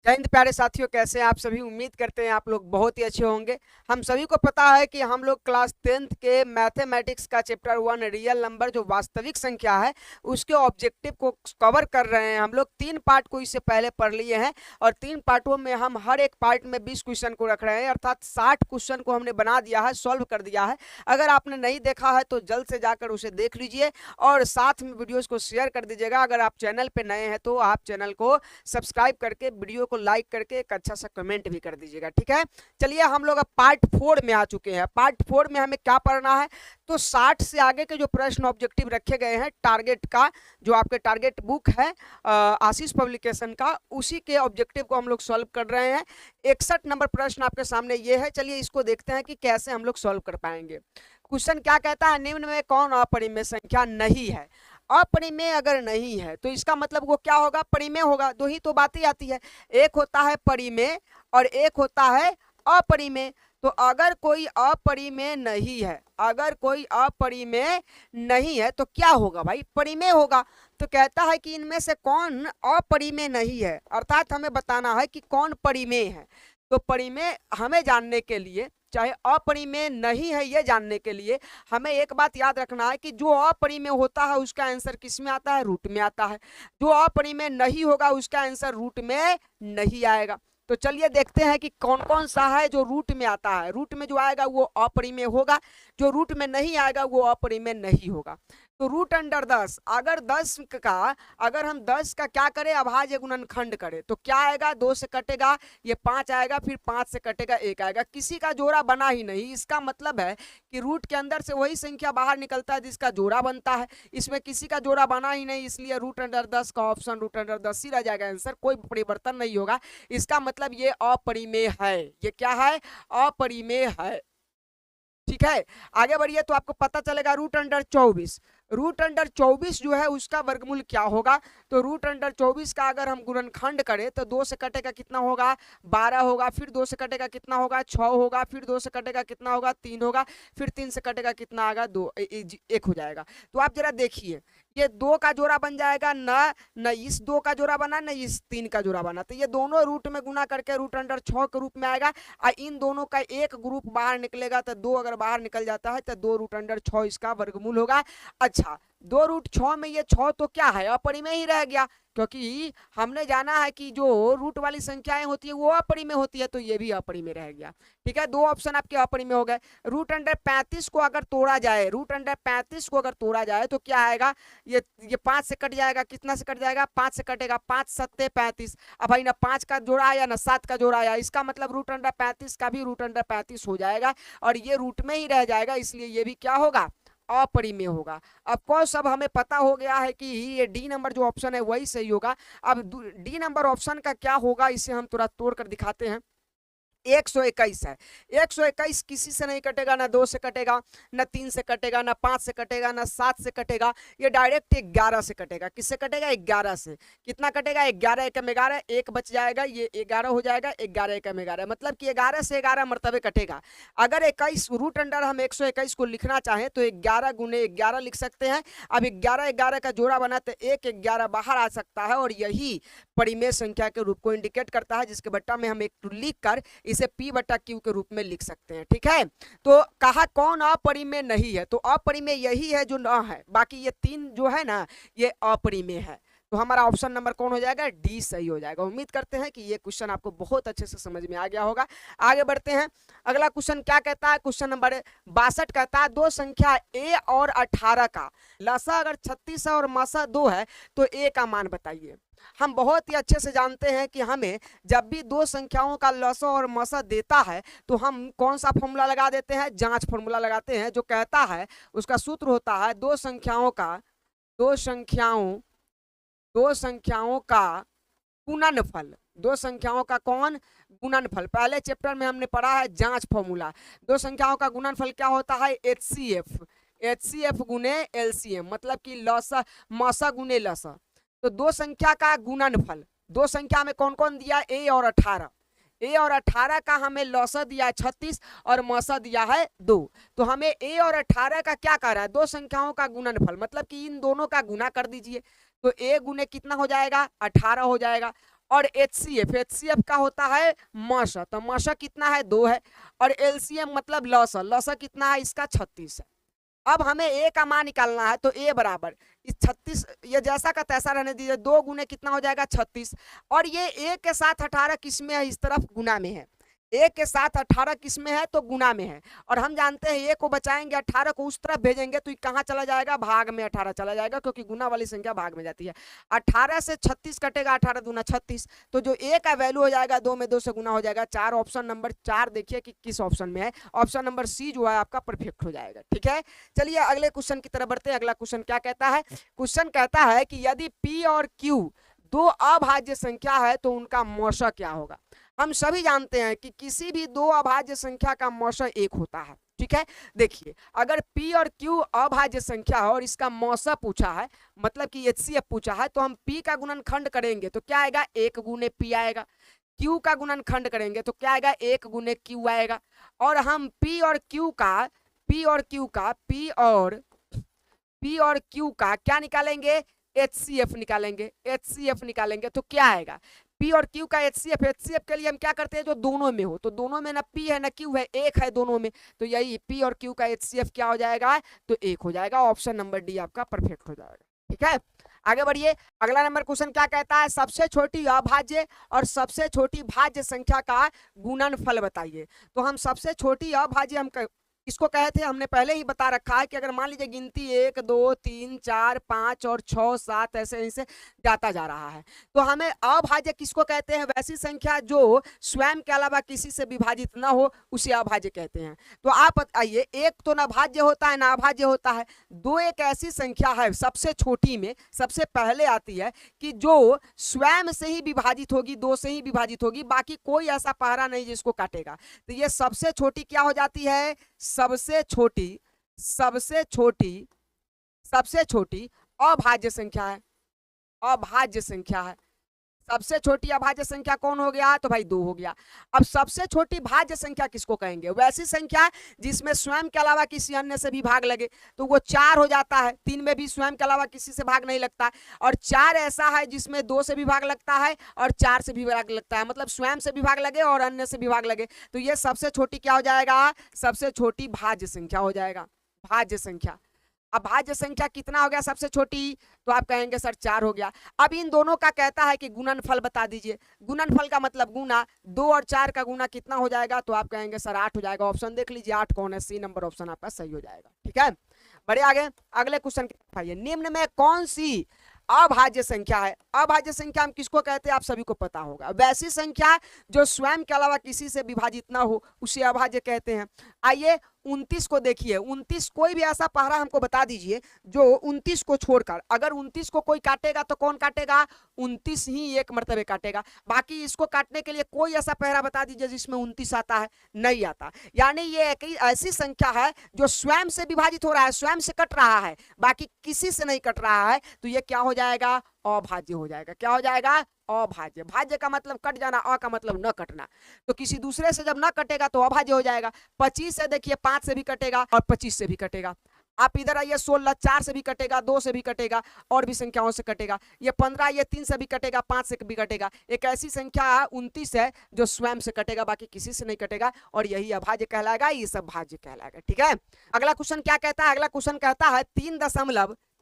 जय हिंद प्यारे साथियों, कैसे हैं आप सभी। उम्मीद करते हैं आप लोग बहुत ही अच्छे होंगे। हम सभी को पता है कि हम लोग क्लास 10th के मैथमेटिक्स का चैप्टर 1 रियल नंबर जो वास्तविक संख्या है उसके ऑब्जेक्टिव को कवर कर रहे हैं। हम लोग 3 पार्ट को इससे पहले पढ़ लिए हैं और 3 पार्टों में हम हर एक पार्ट में 20 क्वेश्चन को रख रहे हैं, अर्थात 60 क्वेश्चन को हमने बना दिया है, सॉल्व कर दिया है। अगर आपने नहीं देखा है तो जल्द से जाकर उसे देख लीजिए और साथ में वीडियोज को शेयर कर दीजिएगा। अगर आप चैनल पर नए हैं तो आप चैनल को सब्सक्राइब करके वीडियो को लाइक करके एक अच्छा सा कमेंट भी कर दीजिएगा, ठीक है। चलिए हम लोग अब पार्ट 4 में आ चुके हैं। पार्ट 4 में हमें क्या पढ़ना है, तो 60 से आगे के जो प्रश्न ऑब्जेक्टिव रखे गए हैं टारगेट का, जो आपके टारगेट बुक है आशीष पब्लिकेशन का, उसी के ऑब्जेक्टिव को हम लोग सॉल्व कर रहे हैं। 61 नंबर प्रश्न आपके सामने ये है। चलिए इसको देखते हैं कि कैसे हम लोग सॉल्व कर पाएंगे। क्वेश्चन क्या कहता है, निम्न में कौन अपरिमेय संख्या नहीं है। अपरिमेय अगर नहीं है तो इसका मतलब वो क्या होगा, परिमेय होगा। दो ही तो बातें आती है, एक होता है परिमेय और एक होता है अपरिमेय। तो अगर कोई अपरिमेय नहीं है, अगर कोई अपरिमेय नहीं है तो क्या होगा भाई, परिमेय होगा। तो कहता है कि इनमें से कौन अपरिमेय नहीं है, अर्थात हमें बताना है कि कौन परिमेय है। तो परिमेय हमें जानने के लिए, चाहे अपरिमेय नहीं है ये जानने के लिए, हमें एक बात याद रखना है कि जो अपरिमेय होता है उसका आंसर किस में आता है, रूट में आता है। जो अपरिमेय नहीं होगा उसका आंसर रूट में नहीं आएगा। तो चलिए देखते हैं कि कौन कौन सा है जो रूट में आता है। रूट में जो आएगा वो अपरिमेय होगा, जो रूट में नहीं आएगा वो अपरिमेय नहीं होगा। तो रूट अंडर 10, अगर 10 का, अगर हम 10 का क्या करें, अभाज्य गुणनखंड करें तो क्या आएगा, 2 से कटेगा ये 5 आएगा, फिर 5 से कटेगा 1 आएगा। किसी का जोड़ा बना ही नहीं, इसका मतलब है कि रूट के अंदर से वही संख्या बाहर निकलता है जिसका जोड़ा बनता है। इसमें किसी का जोड़ा बना ही नहीं, इसलिए रूट अंडर 10 का ऑप्शन रूट अंडर 10 ही रह जाएगा आंसर, कोई परिवर्तन नहीं होगा। इसका मतलब ये अपरिमेय है। ये क्या है, अपरिमेय है, ठीक है। आगे बढ़िए तो आपको पता चलेगा रूट अंडर 24। रूट अंडर 24 जो है उसका वर्गमूल क्या होगा। तो रूट अंडर 24 का अगर हम गुणनखंड करें तो 2 से कटेगा कितना होगा, 12 होगा, फिर 2 से कटेगा कितना होगा, 6 होगा, फिर 2 से कटेगा कितना होगा, 3 होगा, फिर 3 से कटेगा कितना आएगा, 2 1 हो जाएगा। तो आप जरा देखिए, ये 2 का जोड़ा बन जाएगा, न इस 2 का जोड़ा बना न इस 3 का जोड़ा बना, तो ये दोनों रूट में गुना करके रूट अंडर 6 के रूप में आएगा। और इन दोनों का एक ग्रुप बाहर निकलेगा तो 2 अगर बाहर निकल जाता है तो 2 रूट अंडर 6 इसका वर्गमूल होगा। अच्छा, 2 रूट 6 में ये 6 तो क्या है, अपरिमेय ही रह गया, क्योंकि हमने जाना है कि जो रूट वाली संख्याएं होती है वो अपरिमेय होती है, तो ये भी अपरिमेय रह गया, ठीक है। 2 ऑप्शन आपके अपरिमेय हो गए। रूट अंडर 35 को अगर तोड़ा जाए, रूट अंडर 35 को अगर तोड़ा जाए तो क्या आएगा, ये 5 से कट जाएगा, कितना से कट जाएगा, 5 से कटेगा, 5 सत्ते 35। अब भाई ना 5 का जोड़ा आया ना 7 का जोड़ा आया, इसका मतलब रूट अंडर 35 का भी रूट अंडर 35 हो जाएगा और ये रूट में ही रह जाएगा, इसलिए ये भी क्या होगा, अपरिमेय होगा। अब कोर्स अब हमें पता हो गया है कि ये डी नंबर जो ऑप्शन है वही सही होगा। अब डी नंबर ऑप्शन का क्या होगा, इसे हम थोड़ा तोड़ कर दिखाते हैं। 121 है, 121 किसी से नहीं कटेगा, ना 2 से कटेगा, ना 3 से कटेगा, ना 5 से कटेगा, ना 7 से कटेगा, ये डायरेक्ट 11 से कटेगा। किससे कटेगा, 11 से। कितना कटेगा, 11 एकम 11, 1 बच जाएगा, ये 11 हो जाएगा, 11 एकम 11, मतलब कि 11 से 11 मरतबे कटेगा। अगर 21 रूट अंडर हम 121 को लिखना चाहें तो 11 गुने 11 लिख सकते हैं। अब 11 11 का जोड़ा बना तो 1 11 बाहर आ सकता है और यही परिमेय संख्या के रूप को इंडिकेट करता है, जिसके बट्टा में हम एक लिख कर इसे P बटा Q के रूप में लिख सकते हैं, ठीक है। तो कहा कौन अपरिमेय नहीं है, तो अपरिमेय यही है जो न है, बाकी ये 3 जो है ना ये अपरिमेय है। तो हमारा ऑप्शन नंबर कौन हो जाएगा, डी सही हो जाएगा। उम्मीद करते हैं कि ये क्वेश्चन आपको बहुत अच्छे से समझ में आ गया होगा। आगे बढ़ते हैं, अगला क्वेश्चन क्या कहता है, क्वेश्चन नंबर 62 कहता है दो संख्या a और 18 का लसा अगर 36 है और मसा 2 है तो a का मान बताइए। हम बहुत ही अच्छे से जानते हैं कि हमें जब भी दो संख्याओं का लसा और मसा देता है तो हम कौन सा फॉर्मूला लगा देते हैं, जांच फॉर्मूला लगाते हैं, जो कहता है उसका सूत्र होता है दो संख्याओं का गुणनफल। दो संख्याओं का कौन, गुणनफल। पहले चैप्टर में हमने पढ़ा है जांच फॉर्मूला। दो संख्याओं का गुणनफल क्या होता है, HCF गुने LCM, मतलब कि लसा मसा गुने लसा। तो दो संख्या का गुणनफल, दो संख्या में कौन कौन दिया, a और 18। a और 18 का हमें लसा दिया 36 और मसा दिया है 2। तो हमें a और 18 का क्या कर रहा है, दो संख्याओं का गुणनफल, मतलब कि इन दोनों का गुना कर दीजिए। तो a गुने कितना हो जाएगा, 18 हो जाएगा। और HCF का होता है मश, तो मश कितना है 2 है, और LCM मतलब लस कितना है इसका 36 है। अब हमें ए का मान निकालना है, तो ए बराबर इस 36, ये जैसा का तैसा रहने दीजिए, 2 गुने कितना हो जाएगा 36, और ये ए के साथ 18 किस में है, इस तरफ गुना में है, ए के साथ 18 किस में है तो गुना में है, और हम जानते हैं ए को बचाएंगे 18 को उस तरफ भेजेंगे तो ये कहाँ चला जाएगा, भाग में 18 चला जाएगा, क्योंकि गुना वाली संख्या भाग में जाती है। 18 से 36 कटेगा, 18 दूना 36, तो जो ए का वैल्यू हो जाएगा 2 में 2 से गुना हो जाएगा 4। ऑप्शन नंबर 4 देखिए कि किस ऑप्शन में है, ऑप्शन नंबर सी जो है आपका परफेक्ट हो जाएगा। ठीक है, चलिए अगले क्वेश्चन की तरफ बढ़ते हैं। अगला क्वेश्चन क्या कहता है, क्वेश्चन कहता है कि यदि पी और क्यू दो अभाज्य संख्या है तो उनका मौसा क्या होगा। हम सभी जानते हैं कि किसी भी दो अभाज्य संख्या का मौसा 1 होता है। ठीक है, देखिए अगर P और Q अभाज्य संख्या है और इसका मौसा पूछा है, मतलब कि HCF पूछा है, तो हम P का गुणनखंड करेंगे तो क्या आएगा, 1 गुने P आएगा। Q का गुणनखंड करेंगे तो क्या आएगा, 1 गुने Q आएगा। और हम P और Q का क्या निकालेंगे, HCF निकालेंगे तो क्या आएगा, P और Q का HCF के लिए हम क्या करते हैं, जो दोनों में हो, तो दोनों में ना P है ना Q है, 1 है दोनों में, तो यही P और Q का HCF क्या हो जाएगा, तो 1 हो जाएगा। ऑप्शन नंबर डी आपका परफेक्ट हो जाएगा। ठीक है, आगे बढ़िए। अगला नंबर क्वेश्चन क्या कहता है, सबसे छोटी अभाज्य और सबसे छोटी भाज्य संख्या का गुणनफल बताइए। तो हम सबसे छोटी अभाज्य हम इसको कहे थे, हमने पहले ही बता रखा है कि अगर मान लीजिए गिनती 1 2 3 4 5 और 6 7 ऐसे जाता जा रहा है, तो हमें अभाज्य किसको कहते हैं, वैसी संख्या जो स्वयं के अलावा किसी से विभाजित ना हो उसे अभाज्य कहते हैं। तो आप बताइए, एक तो ना भाज्य होता है ना अभाज्य होता है, दो एक ऐसी संख्या है सबसे छोटी में सबसे पहले आती है कि जो स्वयं से ही विभाजित होगी, 2 से ही विभाजित होगी, बाकी कोई ऐसा पहरा नहीं जिसको काटेगा। तो ये सबसे छोटी क्या हो जाती है, सबसे छोटी अभाज्य संख्या है, सबसे छोटी अभाज्य संख्या कौन हो गया, तो भाई 2 हो गया। अब सबसे छोटी भाज्य संख्या किसको कहेंगे, वैसी संख्या जिसमें स्वयं के अलावा किसी अन्य से भी भाग लगे, तो वो 4 हो जाता है। 3 में भी स्वयं के अलावा किसी से भाग नहीं लगता, और 4 ऐसा है जिसमें 2 से भी भाग लगता है और 4 से भी भाग लगता है, मतलब स्वयं से भी भाग लगे और अन्य से भी भाग लगे, तो ये सबसे छोटी क्या हो जाएगा, सबसे छोटी भाज्य संख्या हो जाएगा, भाज्य संख्या। अब भाज्य संख्या कितना हो गया सबसे छोटी, तो आप कहेंगे सर 4 हो गया। अब इन दोनों का कहता है कि गुणनफल बता दीजिए। गुणनफल का मतलब गुना, 2 और 4 का गुना कितना हो जाएगा, तो आप कहेंगे सर 8 हो जाएगा। ऑप्शन देख लीजिए 8 कौन है, सी नंबर ऑप्शन आपका सही हो जाएगा। ठीक है, बढ़े आगे। अगले क्वेश्चन आइए, निम्न में कौन सी अभाज्य संख्या है। अभाज्य संख्या हम किसको कहते हैं, आप सभी को पता होगा, वैसी संख्या जो स्वयं के अलावा किसी से विभाजित ना हो उसे अभाज्य कहते हैं। आइए 29 को देखिए, 29 कोई भी ऐसा पहरा हमको बता दीजिए जो 29 को छोड़कर, अगर 29 को कोई काटेगा तो कौन काटेगा, 29 ही एक मर्तबे काटेगा, बाकी इसको काटने के लिए कोई ऐसा पहरा बता दीजिए जिसमें 29 आता है, नहीं आता। यानी ये एक ऐसी संख्या है जो स्वयं से विभाजित हो रहा है, स्वयं से कट रहा है, बाकी किसी से नहीं कट रहा है, तो ये क्या हो जाएगा, अभाज्य हो जाएगा। क्या हो जाएगा, अभाज्य। भाज्य का मतलब कट जाना, अ का मतलब न कटना, तो किसी दूसरे से जब न कटेगा तो अभाज्य हो जाएगा। 25 से देखिए 5 से भी कटेगा और 25 से भी कटेगा। आप इधर आइए, 16 4 से भी कटेगा, 2 से भी कटेगा, और भी संख्याओं से कटेगा। ये 15 ये 3 से भी कटेगा, 5 से भी कटेगा। एक ऐसी संख्या 29 है जो स्वयं से कटेगा, बाकी किसी से नहीं कटेगा, और यही अभाज्य कहलाएगा, ये सब भाज्य कहलाएगा। ठीक है, अगला क्वेश्चन क्या कहता है, अगला क्वेश्चन कहता है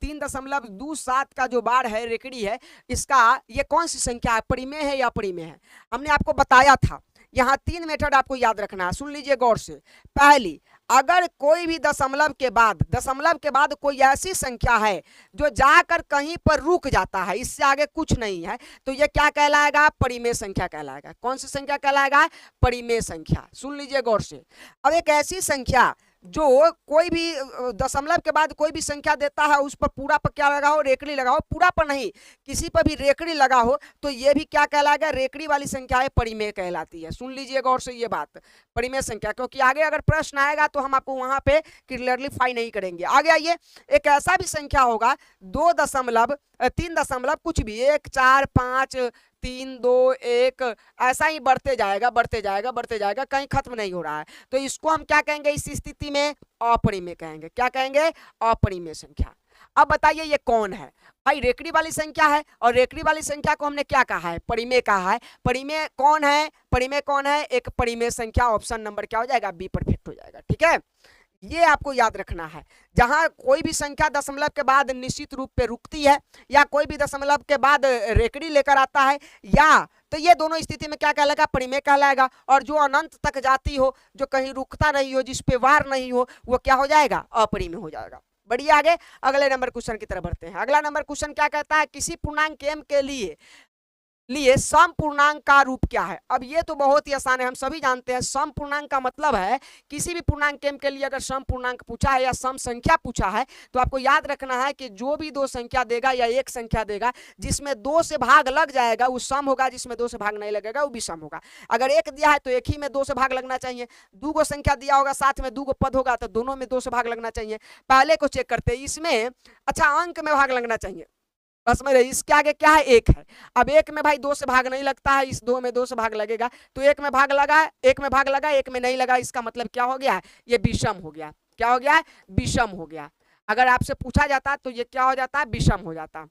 3.27 का जो बार है, रेकड़ी है, इसका ये कौन सी संख्या है, परिमेय है या अपरिमेय है। हमने आपको बताया था, यहाँ 3 मेथड आपको याद रखना है, सुन लीजिए गौर से। पहली, अगर कोई भी दशमलव के बाद कोई ऐसी संख्या है जो जाकर कहीं पर रुक जाता है, इससे आगे कुछ नहीं है, तो ये क्या कहलाएगा, परिमेय संख्या कहलाएगा। कौन सी संख्या कहलाएगा, परिमेय संख्या। सुन लीजिए गौर से। अब एक ऐसी संख्या जो कोई भी दशमलव के बाद कोई भी संख्या देता है, उस पर पूरा पर क्या लगाओ, रेकड़ी लगाओ, पूरा पर नहीं, किसी पर भी रेकड़ी लगा हो, तो ये भी क्या कहलाएगा, रेकड़ी वाली संख्या है, परिमेय कहलाती है। सुन लीजिए गौर से ये बात, परिमेय संख्या, क्योंकि आगे अगर प्रश्न आएगा तो हम आपको वहां पे क्लियरलीफाई नहीं करेंगे। आगे आइए, एक ऐसा भी संख्या होगा 2.3 कुछ भी, 1 4 5 3 2 1 ऐसा ही बढ़ते जाएगा, कहीं खत्म नहीं हो रहा है, तो इसको हम क्या कहेंगे, इस स्थिति में अपरिमेय कहेंगे। क्या कहेंगे, अपरिमेय संख्या। अब बताइए ये कौन है भाई? रेकड़ी वाली संख्या है, और रेकड़ी वाली संख्या को हमने क्या कहा है? परिमेय कहा है। परिमेय कौन है? परिमेय कौन है? एक परिमेय संख्या। ऑप्शन नंबर क्या हो जाएगा? बी परफेक्ट हो जाएगा। ठीक है, ये आपको याद रखना है। जहां कोई भी संख्या दशमलव के बाद निश्चित रूप पे रुकती है, या कोई भी दशमलव के बाद रेकड़ी लेकर आता है, या तो ये दोनों स्थिति में क्या कहलाएगा? परिमेय कहलाएगा। और जो अनंत तक जाती हो, जो कहीं रुकता नहीं हो, जिस पे वार नहीं हो, वो क्या हो जाएगा? अपरिमेय हो जाएगा। बढ़िए आगे अगले नंबर क्वेश्चन की तरफ बढ़ते हैं। अगला नंबर क्वेश्चन क्या कहता है? किसी पूर्णांक m के लिए सम पूर्णांक का रूप क्या है? अब ये तो बहुत ही आसान है, हम सभी जानते हैं। सम पूर्णांक का मतलब है किसी भी पूर्णांक m के लिए अगर सम पूर्णांक पूछा है या सम संख्या पूछा है, तो आपको याद रखना है कि जो भी दो संख्या देगा या एक संख्या देगा जिसमें 2 से भाग लग जाएगा वो सम होगा, जिसमें 2 से भाग नहीं लगेगा वो भी सम होगा। अगर एक दिया है तो एक ही में 2 से भाग लगना चाहिए। 2 गो संख्या दिया होगा, साथ में 2 गो पद होगा, तो दोनों में 2 से भाग लगना चाहिए। पहले को चेक करते हैं, इसमें अच्छा अंक में भाग लगना चाहिए। बस मेरे इसके आगे क्या है? एक है। अब एक में भाई 2 से भाग नहीं लगता है, इस 2 में 2 से भाग लगेगा, तो एक में भाग लगा, एक में भाग लगा, एक में नहीं लगा। इसका मतलब क्या हो गया? ये विषम हो गया। क्या हो गया? विषम हो गया। अगर आपसे पूछा जाता तो ये क्या हो जाता? विषम हो जाता।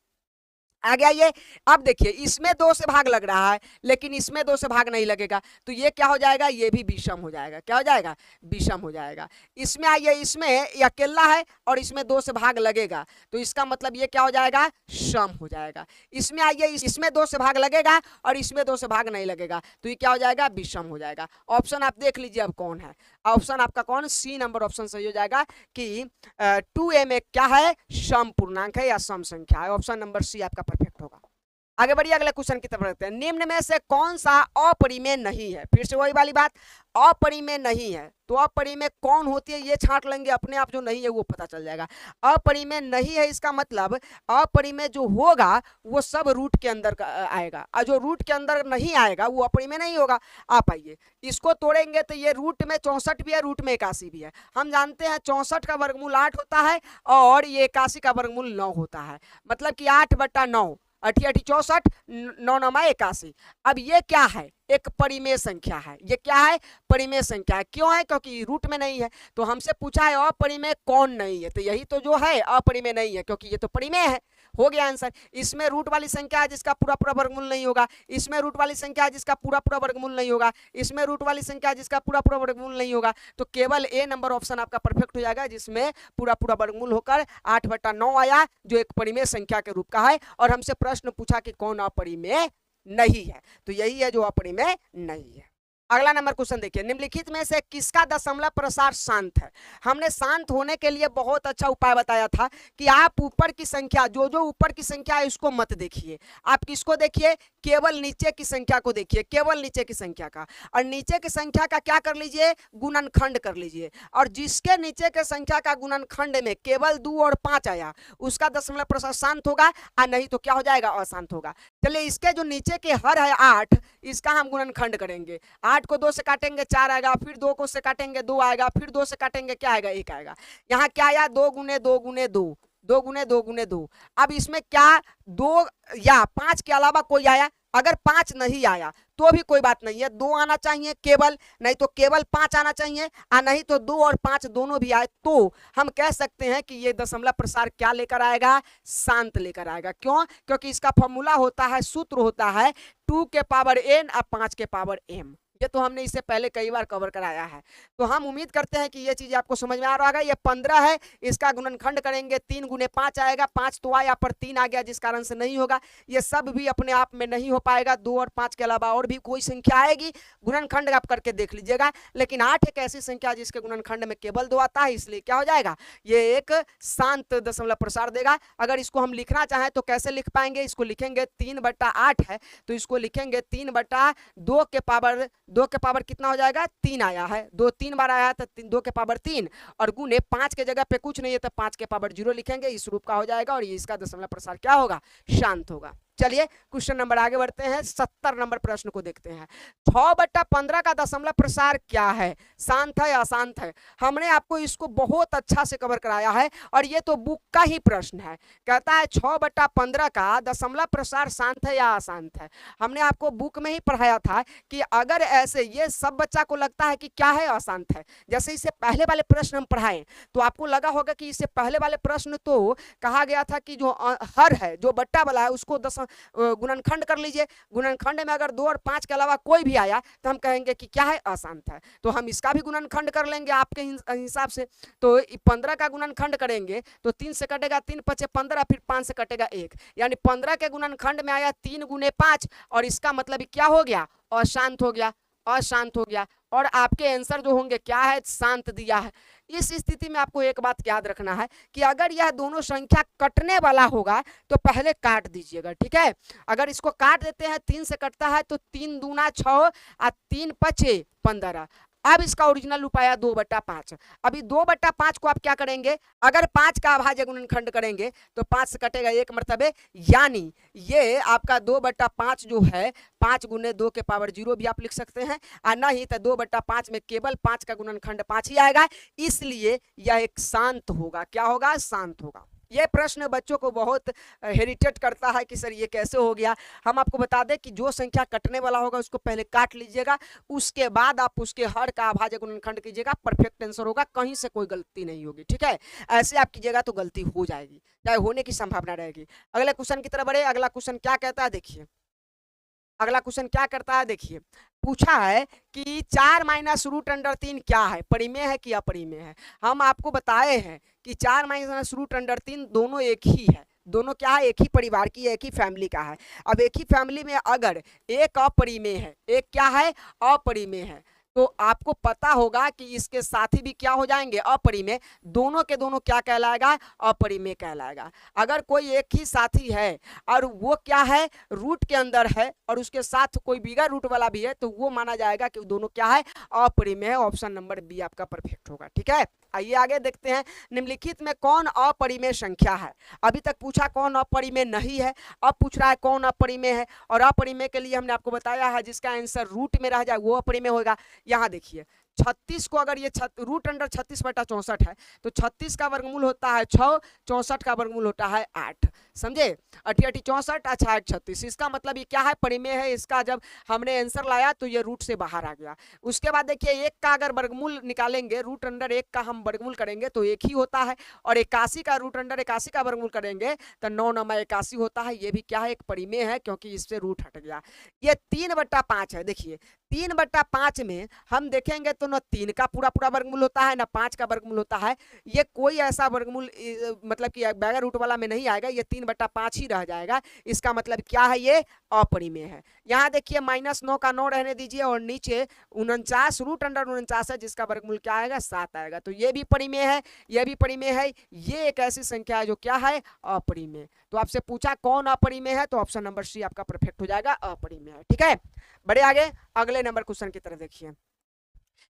आ गया ये। अब देखिए इसमें 2 से भाग लग रहा है, लेकिन इसमें 2 से भाग नहीं लगेगा, तो ये क्या हो जाएगा? ये भी विषम हो जाएगा। क्या हो जाएगा? विषम हो जाएगा। इसमें आइए, इसमें ये अकेला है और इसमें 2 से भाग लगेगा, तो इसका मतलब ये क्या हो जाएगा? सम हो जाएगा। इसमें आइए, इसमें 2 से भाग लगेगा और इसमें 2 से भाग नहीं लगेगा, तो ये क्या हो जाएगा? विषम हो जाएगा। ऑप्शन आप देख लीजिए अब कौन है। ऑप्शन आपका कौन? सी नंबर ऑप्शन सही हो जाएगा कि 2m एक क्या है? सम पूर्णांक है या सम संख्या है। ऑप्शन नंबर सी आपका परफेक्ट होगा। आगे बढ़िए अगले क्वेश्चन की तरफ बढ़ते हैं। निम्न में से कौन सा अपरिमेय नहीं है? फिर से वही वाली बात, अपरिमेय नहीं है। तो अपरिमेय कौन होती है ये छांट लेंगे, अपने आप जो नहीं है वो पता चल जाएगा। अपरिमेय नहीं है इसका मतलब अपरिमेय जो होगा वो सब रूट के अंदर आएगा, और जो रूट के अंदर नहीं आएगा वो अपरिमेय नहीं होगा। आप आइए इसको तोड़ेंगे तो ये रूट में 64 भी है, रूट में 81 भी है। हम जानते हैं 64 का वर्गमूल 8 होता है और ये 81 का वर्गमूल 9 होता है। मतलब कि 8/9, 8 64, 9 9 81। अब ये क्या है? एक परिमेय संख्या है। ये क्या है? परिमेय संख्या है। क्यों है? क्योंकि रूट में नहीं है। तो हमसे पूछा है अपरिमेय कौन नहीं है, तो यही तो जो है अपरिमेय नहीं है, क्योंकि ये तो परिमेय है। हो गया आंसर। इसमें रूट वाली संख्या है जिसका पूरा पूरा वर्गमूल नहीं होगा, इसमें रूट वाली संख्या है जिसका पूरा पूरा वर्गमूल नहीं होगा, इसमें रूट वाली संख्या है जिसका पूरा पूरा वर्गमूल नहीं होगा। तो केवल ए नंबर ऑप्शन आपका परफेक्ट हो जाएगा, जिसमें पूरा पूरा वर्गमूल होकर 8/9 आया, जो एक परिमेय संख्या के रूप का है। और हमसे प्रश्न पूछा कि कौन अपरिमेय नहीं है, तो यही है जो अपरिमेय नहीं है। अगला नंबर क्वेश्चन देखिए, निम्नलिखित में से किसका दशमलव प्रसार शांत है? हमने शांत होने के लिए बहुत अच्छा उपाय बताया था कि आप ऊपर की संख्या, जो जो ऊपर की संख्या है उसको मत देखिए। आप किसको देखिए? केवल नीचे की संख्या को देखिए, केवल नीचे की संख्या का। और नीचे की संख्या का क्या कर लीजिए? गुणनखंड कर लीजिए। और जिसके नीचे के संख्या का गुणनखंड में केवल 2 और 5 आया, उसका दशमलव प्रसार शांत होगा, और नहीं तो क्या हो जाएगा? अशांत होगा। चलिए इसके जो नीचे के हर है 8, इसका हम गुणनखंड करेंगे। 8 को 2 से काटेंगे 4 आएगा, फिर 2 को से काटेंगे 2 आएगा, फिर 2 से काटेंगे क्या आएगा? 1 आएगा। यहाँ क्या आया? 2 गुने 2 गुने 2, 2 गुने 2 गुने 2। अब इसमें क्या 2 या 5 के अलावा कोई आया? अगर 5 नहीं आया तो भी कोई बात नहीं है, 2 आना चाहिए केवल, नहीं तो केवल 5 आना चाहिए, नहीं तो 2 और 5 दोनों भी आए, तो हम कह सकते हैं कि ये दशमलव प्रसार क्या लेकर आएगा? शांत लेकर आएगा। क्यों? क्योंकि इसका फॉर्मूला होता है, सूत्र होता है 2 के पावर n और 5 के पावर m। ये तो हमने इससे पहले कई बार कवर कराया है। तो हम उम्मीद करते हैं कि ये चीज आपको समझ में आ रहा होगा। ये 15 है, इसका गुणनखंड करेंगे 3 गुने 5 आएगा, 5 तो आया पर 3 आ गया, जिस कारण से नहीं होगा। ये सब भी अपने आप में नहीं हो पाएगा। 2 और 5 के अलावा और भी कोई संख्या आएगी, गुणनखंड आप करके देख लीजिएगा। लेकिन 8 एक ऐसी संख्या जिसके गुणनखंड में केवल 2 आता है, इसलिए क्या हो जाएगा? ये एक शांत दशमलव प्रसार देगा। अगर इसको हम लिखना चाहें तो कैसे लिख पाएंगे? इसको लिखेंगे 3/8 है, तो इसको लिखेंगे 3/2 के पावर, 2 के पावर कितना हो जाएगा? 3 आया है, 2 3 बार आया है तो 2 के पावर 3, और गुने 5 के जगह पे कुछ नहीं है तो 5 के पावर 0 लिखेंगे, इस रूप का हो जाएगा। और ये इसका दशमलव प्रसार क्या होगा? शांत होगा। चलिए क्वेश्चन नंबर आगे बढ़ते हैं, 70 नंबर प्रश्न को देखते हैं। 6/15 का दशमलव प्रसार क्या है, शांत है अशांत है? हमने आपको इसको बहुत अच्छा से कवर कराया है और ये तो बुक का ही प्रश्न है। कहता है 6/15 का दशमलव प्रसार शांत है या अशांत है। हमने आपको बुक में ही पढ़ाया था कि अगर ऐसे, ये सब बच्चा को लगता है कि क्या है, अशांत है। जैसे इससे पहले वाले प्रश्न हम पढ़ाए तो आपको लगा होगा कि इससे पहले वाले प्रश्न तो कहा गया था कि जो हर है, जो बट्टा वाला है, उसको गुणनखंड कर लीजिए। गुणनखंड में अगर 2 और 5 के अलावा कोई भी आया तो हम कहेंगे कि क्या है, अशांत है। तो हम इसका भी गुणनखंड कर लेंगे आपके हिसाब से। तो 15 का गुणनखंड करेंगे तो 3 से कटेगा 3 × 5 = 15, फिर 5 से कटेगा 1, यानी 15 के गुणनखंड में आया 3 × 5 और इसका मतलब क्या हो गया, अशांत हो गया, अशांत हो गया। और आपके आंसर जो होंगे क्या है, शांत दिया है। इस स्थिति में आपको एक बात याद रखना है कि अगर यह दोनों संख्या कटने वाला होगा तो पहले काट दीजिएगा, ठीक है। अगर इसको काट देते हैं, 3 से कटता है तो 3 दूना 6 और 3 × 5 = 15। अब इसका ओरिजिनल रूप आया 2/5। अभी 2/5 को आप क्या करेंगे, अगर 5 का अभाज्य गुणनखंड करेंगे तो 5 से कटेगा 1 मर्तबे, यानी ये आपका 2/5 जो है 5 × 2 के पावर 0 भी आप लिख सकते हैं, और नहीं तो 2/5 में केवल 5 का गुणनखंड 5 ही आएगा, इसलिए यह एक शांत होगा। क्या होगा, शांत होगा। ये प्रश्न बच्चों को बहुत हेरिटेट करता है कि सर ये कैसे हो गया। हम आपको बता दें कि जो संख्या कटने वाला होगा उसको पहले काट लीजिएगा, उसके बाद आप उसके हर का अभाज्य गुणनखंड कीजिएगा, परफेक्ट आंसर होगा, कहीं से कोई गलती नहीं होगी, ठीक है। ऐसे आप कीजिएगा तो गलती हो जाएगी, चाहे होने की संभावना रहेगी। अगले क्वेश्चन की तरफ बढ़े। अगला क्वेश्चन क्या कहता है, देखिए अगला क्वेश्चन क्या करता है। देखिए पूछा है कि 4 - √3 क्या है, परिमेय है कि अपरिमेय है। हम आपको बताए हैं कि 4 - √3 दोनों एक ही है, दोनों क्या है, एक ही परिवार की, एक ही फैमिली का है। अब एक ही फैमिली में अगर एक अपरिमेय है, एक क्या है, अपरिमेय है, तो आपको पता होगा कि इसके साथी भी क्या हो जाएंगे, अपरिमेय। दोनों के दोनों क्या कहलाएगा, अपरिमेय कहलाएगा। अगर कोई एक ही साथी है और वो क्या है, रूट के अंदर है और उसके साथ कोई बिगर रूट वाला भी है, तो वो माना जाएगा कि दोनों क्या है, अपरिमेय। ऑप्शन नंबर बी आपका परफेक्ट होगा, ठीक है। आइए आगे देखते हैं, निम्नलिखित में कौन अपरिमेय संख्या है। अभी तक पूछा कौन अपरिमेय नहीं है, अब पूछ रहा है कौन अपरिमेय है। और अपरिमेय के लिए हमने आपको बताया है जिसका आंसर रूट में रह जाए वो अपरिमेय होगा। यहाँ देखिए 36 को अगर ये √36/64 है तो 36 का वर्गमूल होता है 6, 64 का वर्गमूल होता है 8, समझे। 88 64, अच्छा 36, इसका मतलब ये क्या है, परिमेय है। इसका जब हमने आंसर लाया तो ये रूट से बाहर आ गया। उसके बाद देखिए 1 का अगर वर्गमूल निकालेंगे, √1 का हम वर्गमूल करेंगे तो 1 ही होता है, और 81 का √81 का वर्गमूल करेंगे तो 9 × 81 होता है। ये भी क्या है, एक परिमेय है, क्योंकि इससे रूट हट गया। ये 3/5 है। देखिए 3/5 में हम देखेंगे तो न 3 का पूरा वर्गमूल होता है, न 5 का वर्गमूल होता है। ये कोई ऐसा वर्गमूल मतलब कि बगैर रूट वाला में नहीं आएगा, ये 3/5 ही रह जाएगा। इसका मतलब क्या है, ये अपरिमेय है। यहाँ देखिए -9 का 9 रहने दीजिए, और नीचे 49 √49 है, जिसका वर्गमूल क्या आएगा, 7 आएगा। तो ये भी परिमेय है, ये भी परिमेय है। ये एक ऐसी संख्या है जो क्या है, अपरिमेय। तो आपसे पूछा कौन अपरिमेय है, तो ऑप्शन नंबर सी आपका परफेक्ट हो जाएगा, अपरिमेय है, ठीक है। बढ़े आगे, अगले नंबर क्वेश्चन की तरफ देखिए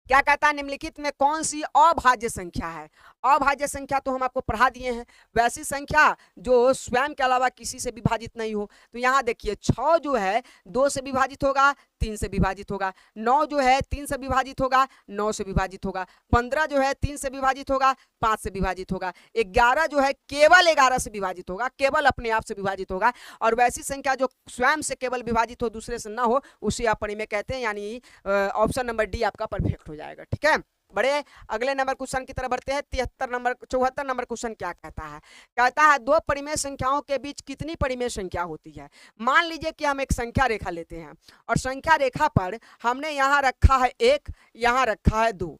क्या कहता है, निम्नलिखित में कौन सी अभाज्य संख्या है। अभाज्य संख्या तो हम आपको पढ़ा दिए हैं, वैसी संख्या जो स्वयं के अलावा किसी से विभाजित नहीं हो। तो यहाँ देखिए 6 जो है 2 से विभाजित होगा, 3 से विभाजित होगा। 9 जो है 3 से विभाजित होगा, 9 से विभाजित होगा। 15 जो है 3 से विभाजित होगा, 5 से विभाजित होगा। 11 जो है केवल 11 से विभाजित होगा, केवल अपने आप से विभाजित होगा। और वैसी संख्या जो स्वयं से केवल विभाजित हो, दूसरे से ना हो, उसे आप परिमेय कहते हैं। यानी ऑप्शन नंबर डी आपका परफेक्ट हो जाएगा, ठीक है। बड़े अगले नंबर क्वेश्चन की तरफ बढ़ते हैं। 74 नंबर क्वेश्चन क्या कहता है, कहता है 2 परिमेय संख्याओं के बीच कितनी परिमेय संख्या होती है। मान लीजिए कि हम एक संख्या रेखा लेते हैं और संख्या रेखा पर हमने यहाँ रखा है 1, यहाँ रखा है 2,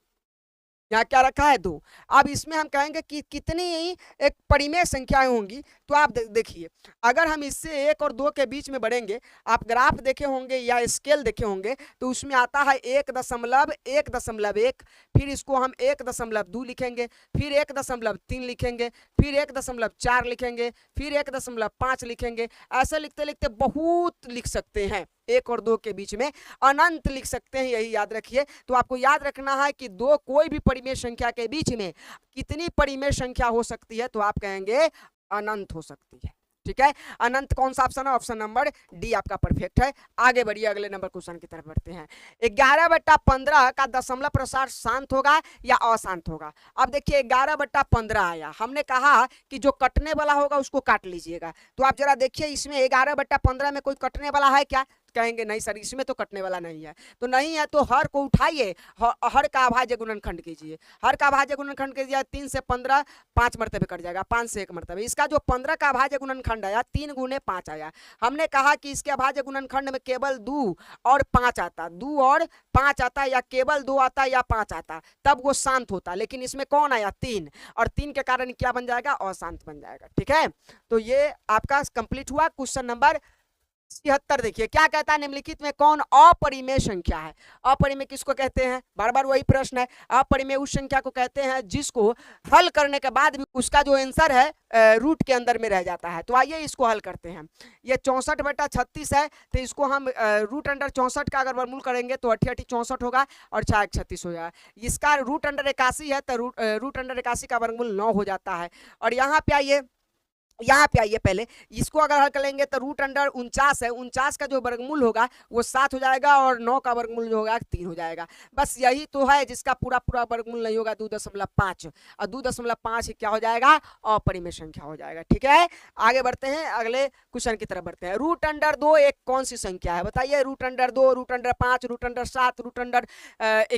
यहाँ क्या रखा है 2। अब इसमें हम कहेंगे कि कितनी एक परिमेय संख्याएं होंगी। तो आप देखिए अगर हम इससे 1 और 2 के बीच में बढ़ेंगे, आप ग्राफ देखे होंगे या स्केल देखे होंगे, तो उसमें आता है 1.1, फिर इसको हम 1.2 लिखेंगे, फिर 1.3 लिखेंगे, फिर 1.4 लिखेंगे, फिर 1.5 लिखेंगे। ऐसे लिखते लिखते बहुत लिख सकते हैं, 1 और 2 के बीच में अनंत लिख सकते हैं, यही याद रखिए। तो आपको याद रखना है कि 2 कोई भी परिमेय संख्या के बीच में कितनी परिमेय संख्या हो सकती है, तो आप कहेंगे अनंत हो सकती है, ठीक है, अनंत कौन सा ऑप्शन है? ऑप्शन नंबर डी आपका परफेक्ट है। आगे बढ़िए, अगले नंबर क्वेश्चन की तरफ बढ़ते हैं। 11/15 का दशमलव प्रसार शांत होगा या अशांत होगा? अब देखिए 11/15 आया, हमने कहा कि जो कटने वाला होगा उसको काट लीजिएगा। तो आप जरा देखिए इसमें 11/15 में कोई कटने वाला है क्या? कहेंगे नहीं सर इसमें तो कटने वाला नहीं है। तो नहीं है तो हर को उठाइए, हर का अभाज्य गुणनखंड कीजिए। हर का अभाज्य गुणनखंड कीजिए, 3 से 15 5 मरतबे कट जाएगा, 5 से 1 मरतबे। इसका जो 15 का अभाज्य गुणनखंड आया 3 गुने 5 आया। हमने कहा कि इसके अभाज्य गुणनखंड में केवल 2 और 5 आता, 2 और 5 आता, या केवल 2 आता या 5 आता, तब वो शांत होता। लेकिन इसमें कौन आया? 3, और 3 के कारण क्या बन जाएगा? अशांत बन जाएगा। ठीक है, तो ये आपका कंप्लीट हुआ। क्वेश्चन नंबर 76 देखिए क्या कहता है, निम्नलिखित में कौन अपरिमेय संख्या है? अपरिमेय किसको कहते हैं? बार बार वही प्रश्न है। अपरिमेय उस संख्या को कहते हैं जिसको हल करने के बाद भी उसका जो आंसर है रूट के अंदर में रह जाता है। तो आइए इसको हल करते हैं। ये 64/36 है, तो इसको हम रूट अंडर 64 का अगर वर्गमूल करेंगे तो 88 64 होगा और 4 36 हो जाएगा। इसका रूट अंडर 81 है, तो रूट अंडर 81 का वर्गमूल 9 हो जाता है। और यहाँ पे आइए, यहाँ पे आइए, पहले इसको अगर हल करेंगे तो रूट अंडर 49 है, 49 का जो वर्गमूल होगा वो 7 हो जाएगा और 9 का वर्गमूल जो होगा 3 हो जाएगा। बस यही तो है जिसका पूरा पूरा वर्गमूल नहीं होगा 2.5, और 2.5 क्या हो जाएगा? अपरिमेय संख्या हो जाएगा। ठीक है, आगे बढ़ते हैं, अगले क्वेश्चन की तरफ बढ़ते हैं। रूट अंडर 2 एक कौन सी संख्या है? बताइए। Root under 2, root under 5, root under 7, root under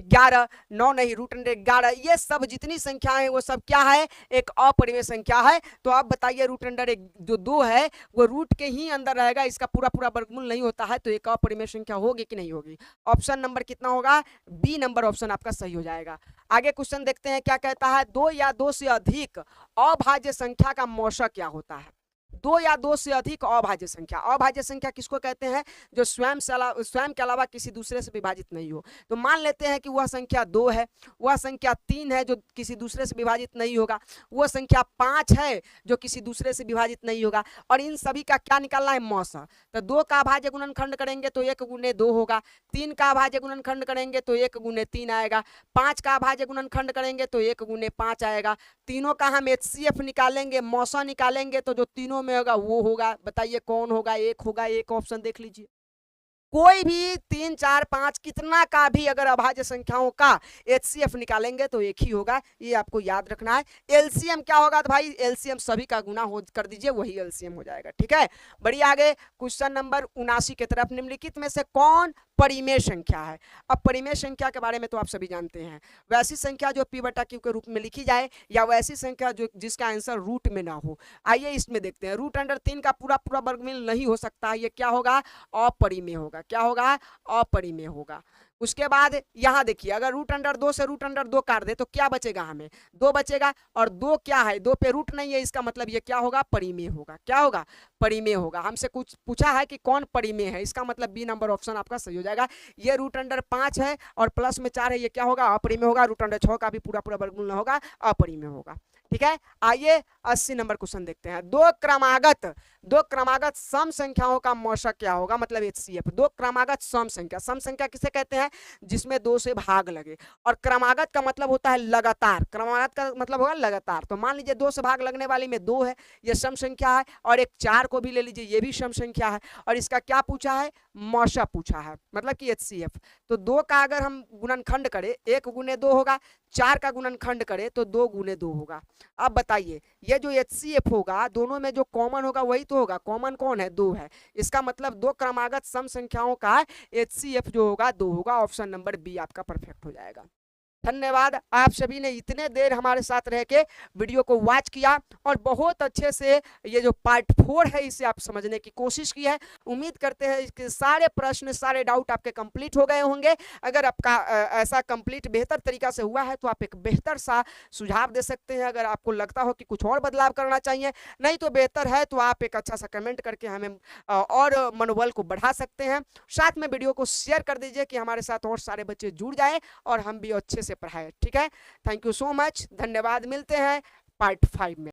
11, 9 नहीं, रूट अंडर 11, ये सब जितनी संख्याएं वो सब क्या है? एक अपरिमेय संख्या है। तो आप बताइए रूट अंडर जो 2 है वो रूट के ही अंदर रहेगा, इसका पूरा पूरा वर्गमूल नहीं होता है, तो एक अपरिमेय संख्या होगी कि नहीं होगी? ऑप्शन नंबर कितना होगा? बी नंबर ऑप्शन आपका सही हो जाएगा। आगे क्वेश्चन देखते हैं क्या कहता है। 2 या 2 से अधिक अभाज्य संख्या का मौशा क्या होता है? 2 या 2 से अधिक अभाज्य संख्या। अभाज्य संख्या किसको कहते हैं? जो स्वयं के अलावा किसी दूसरे से विभाजित नहीं हो। तो मान लेते हैं कि वह संख्या 2 है, वह संख्या 3 है जो किसी दूसरे से विभाजित नहीं होगा, वह संख्या 5 है जो किसी दूसरे से विभाजित नहीं होगा, और इन सभी का क्या निकालना है? मौसा। तो 2 का अभाज्य गुणनखंड करेंगे तो 1 गुने 2 होगा, 3 का अभाज्य गुणनखंड करेंगे तो 1 गुने 3 आएगा, 5 का अभाज्य गुणनखंड करेंगे तो 1 गुने 5 आएगा। तीनों का हम HCF निकालेंगे, मौसा निकालेंगे, तो जो तीनों में होगा वो होगा। बताइए कौन होगा? 1 होगा। एक ऑप्शन देख लीजिए, कोई भी 3 4 5 कितना का भी अगर अभाज्य संख्याओं का HCF निकालेंगे तो एक ही होगा, ये आपको याद रखना है। LCM क्या होगा? तो भाई LCM सभी का गुना हो कर दीजिए, वही LCM हो जाएगा। ठीक है, बढ़िए आगे क्वेश्चन नंबर 79 की तरफ। निम्नलिखित में से कौन परिमेय संख्या है? अब परिमेय संख्या के बारे में तो आप सभी जानते हैं, वैसी संख्या जो P/Q के रूप में लिखी जाए, या वैसी संख्या जो जिसका आंसर रूट में ना हो। आइए इसमें देखते हैं। रूट अंडर 3 का पूरा पूरा वर्गमूल नहीं हो सकता, ये क्या होगा? अपरिमेय होगा। क्या होगा? अपरिमेय होगा। उसके बाद यहां देखिए, अगर रूट अंडर 2 से रूट अंडर 2 काट दे तो क्या बचेगा? हमें 2 बचेगा, और 2 क्या है? 2 पे रूट नहीं है, इसका मतलब ये क्या होगा? परिमेय होगा। क्या होगा? परिमेय होगा। हमसे कुछ पूछा है कि कौन परिमेय है, इसका मतलब बी नंबर ऑप्शन आपका सही हो जाएगा। ये रूट अंडर 5 है और प्लस में 4 है, ये क्या होगा? अपरिमेय होगा। रूट अंडर 6 का भी पूरा पूरा वर्गमूल ना होगा, अपरिमेय होगा। ठीक है, आइए 80 नंबर क्वेश्चन देखते हैं। दो क्रमागत सम संख्याओं का मौशा क्या होगा? मतलब HCF। दो क्रमागत सम संख्या किसे कहते हैं? जिसमें 2 से भाग लगे। और क्रमागत का मतलब होता है लगातार, क्रमागत का मतलब होगा लगातार। तो मान लीजिए 2 से भाग लगने वाली में 2 है, ये सम संख्या है, और एक 4 को भी ले लीजिए, ये भी सम संख्या है, और इसका क्या पूछा है? मौशा पूछा है, मतलब कि HCF। तो 2 का अगर हम गुणनखंड करें 1 गुने 2 होगा, 4 का गुणनखंड करें तो 2 गुने 2 होगा। अब बताइए ये जो HCF होगा, दोनों में जो कॉमन होगा वही तो होगा। कॉमन कौन है? 2 है। इसका मतलब दो क्रमागत सम संख्याओं का HCF जो होगा 2 होगा। ऑप्शन नंबर बी आपका परफेक्ट हो जाएगा। धन्यवाद, आप सभी ने इतने देर हमारे साथ रह के वीडियो को वॉच किया और बहुत अच्छे से ये जो पार्ट 4 है इसे आप समझने की कोशिश की है। उम्मीद करते हैं इसके सारे प्रश्न, सारे डाउट आपके कंप्लीट हो गए होंगे। अगर आपका ऐसा कंप्लीट बेहतर तरीका से हुआ है तो आप एक बेहतर सा सुझाव दे सकते हैं। अगर आपको लगता हो कि कुछ और बदलाव करना चाहिए, नहीं तो बेहतर है, तो आप एक अच्छा सा कमेंट करके हमें और मनोबल को बढ़ा सकते हैं। साथ में वीडियो को शेयर कर दीजिए कि हमारे साथ और सारे बच्चे जुड़ जाए और हम भी अच्छे से पढ़ाए। ठीक है, थैंक यू सो मच, धन्यवाद। मिलते हैं पार्ट 5 में।